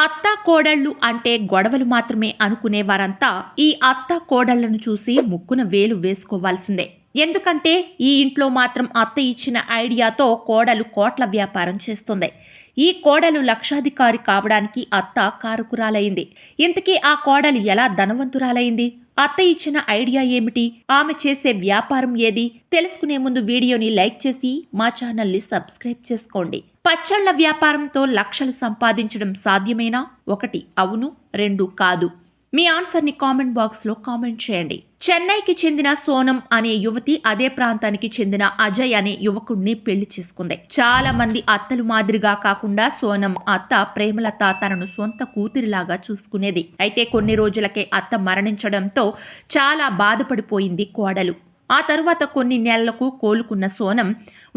అత్త కోడళ్ళు అంటే గొడవలు మాత్రమే అనుకునే వారంతా ఈ అత్త కోడళ్లను చూసి ముక్కున వేలు వేసుకోవాల్సిందే. ఎందుకంటే ఈ ఇంట్లో మాత్రం అత్త ఇచ్చిన ఐడియాతో కోడలు కోట్ల వ్యాపారం చేస్తుంది. ఈ కోడలు లక్షాధికారి కావడానికి అత్త కారకురాలైంది. ఇంతకీ ఆ కోడలు ఎలా ధనవంతురాలైంది? అత్త ఇచ్చిన ఐడియా ఏమిటి? ఆమె చేసే వ్యాపారం ఏది? తెలుసుకునే ముందు వీడియోని లైక్ చేసి మా ఛానల్ని సబ్స్క్రైబ్ చేసుకోండి. పచ్చళ్ల వ్యాపారంతో లక్షలు సంపాదించడం సాధ్యమేనా? 1 అవును, 2 కాదు. మీ ఆన్సర్ని కామెంట్ బాక్స్లో కామెంట్ చేయండి. చెన్నైకి చెందిన సోనం అనే యువతి అదే ప్రాంతానికి చెందిన అజయ్ అనే యువకుడిని పెళ్లి చేసుకుంది. చాలా మంది అత్తలు మాదిరిగా కాకుండా సోనం అత్త ప్రేమలత తనను సొంత కూతురిలాగా చూసుకునేది. అయితే కొన్ని రోజులకే అత్త మరణించడంతో చాలా బాధపడిపోయింది కోడలు. ఆ తరువాత కొన్ని నెలలకు కోలుకున్న సోనం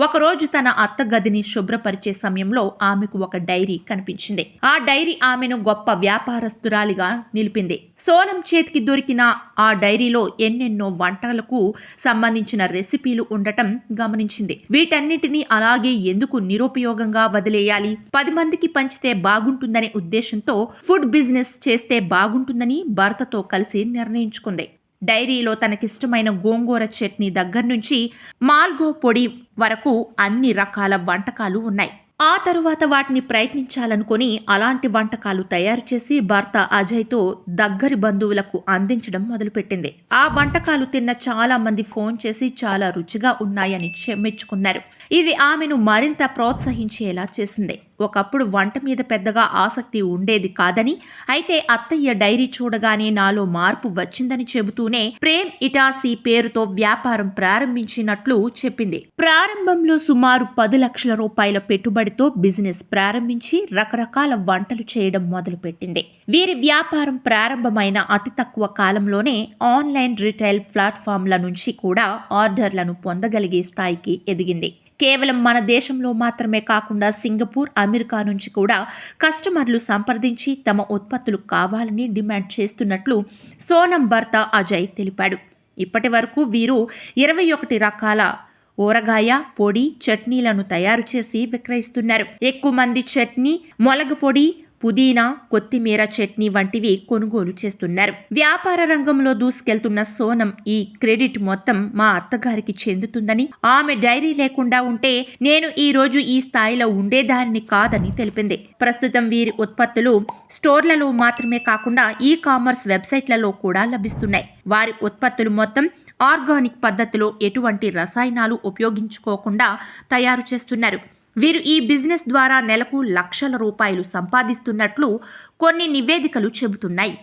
ఒకరోజు తన అత్త గదిని శుభ్రపరిచే సమయంలో ఆమెకు ఒక డైరీ కనిపించింది. ఆ డైరీ ఆమెను గొప్ప వ్యాపారస్తురాలిగా నిలిపింది. సోనం చేతికి దొరికిన ఆ డైరీలో ఎన్నెన్నో వంటలకు సంబంధించిన రెసిపీలు ఉండటం గమనించింది. వీటన్నిటినీ అలాగే ఎందుకు నిరుపయోగంగా వదిలేయాలి? 10 మందికి పంచితే బాగుంటుందనే ఉద్దేశంతో ఫుడ్ బిజినెస్ చేస్తే బాగుంటుందని భర్తతో కలిసి నిర్ణయించుకుంది. డైరీలో తనకిష్టమైన గోంగూర చట్నీ దగ్గర నుంచి మాల్గో పొడి వరకు అన్ని రకాల వంటకాలు ఉన్నాయి. ఆ తరువాత వాటిని ప్రయత్నించాలనుకుని అలాంటి వంటకాలు తయారు చేసి భర్త అజయ్తో దగ్గరి బంధువులకు అందించడం మొదలుపెట్టింది. ఆ వంటకాలు తిన్న చాలా మంది ఫోన్ చేసి చాలా రుచిగా ఉన్నాయని మెచ్చుకున్నారు. ఇది ఆమెను మరింత ప్రోత్సహించేలా చేసింది. ఒకప్పుడు వంట మీద పెద్దగా ఆసక్తి ఉండేది కాదని, అయితే అత్తయ్య డైరీ చూడగానే నాలో మార్పు వచ్చిందని చెబుతూనే ప్రేమ్ ఇటాసీ పేరుతో వ్యాపారం ప్రారంభించినట్లు చెప్పింది. ప్రారంభంలో సుమారు 10 లక్షల రూపాయల పెట్టుబడితో బిజినెస్ ప్రారంభించి రకరకాల వంటలు చేయడం మొదలుపెట్టింది. వీరి వ్యాపారం ప్రారంభమైన అతి తక్కువ కాలంలోనే ఆన్లైన్ రిటైల్ ప్లాట్ఫామ్ల నుంచి కూడా ఆర్డర్లను పొందగలిగే స్థాయికి ఎదిగింది. కేవలం మన దేశంలో మాత్రమే కాకుండా సింగపూర్, అమెరికా నుంచి కూడా కస్టమర్లు సంప్రదించి తమ ఉత్పత్తులు కావాలని డిమాండ్ చేస్తున్నట్లు సోనం భర్త అజయ్ తెలిపాడు. ఇప్పటి వరకు వీరు 21 రకాల ఊరగాయ పొడి చట్నీలను తయారు చేసి విక్రయిస్తున్నారు. ఎక్కువ మంది చట్నీ, మొలగ పొడి, పుదీనా, కొత్తిమీర చట్నీ వంటివి కొనుగోలు చేస్తున్నారు. వ్యాపార రంగంలో దూసుకెళ్తున్న సోనం ఈ క్రెడిట్ మొత్తం మా అత్తగారికి చెందుతుందని, ఆమె డైరీ లేకుండా ఉంటే నేను ఈ రోజు ఈ స్థాయిలో ఉండేదాన్ని కాదని తెలిపింది. ప్రస్తుతం వీరి ఉత్పత్తులు స్టోర్లలో మాత్రమే కాకుండా ఈ-కామర్స్ వెబ్సైట్లలో కూడా లభిస్తున్నాయి. వారి ఉత్పత్తులు మొత్తం ఆర్గానిక్ పద్ధతిలో ఎటువంటి రసాయనాలు ఉపయోగించుకోకుండా తయారు చేస్తున్నారు. వీరు ఈ బిజినెస్ ద్వారా నెలకు లక్షల రూపాయలు సంపాదిస్తున్నట్లు కొన్ని నివేదికలు చెబుతున్నాయి.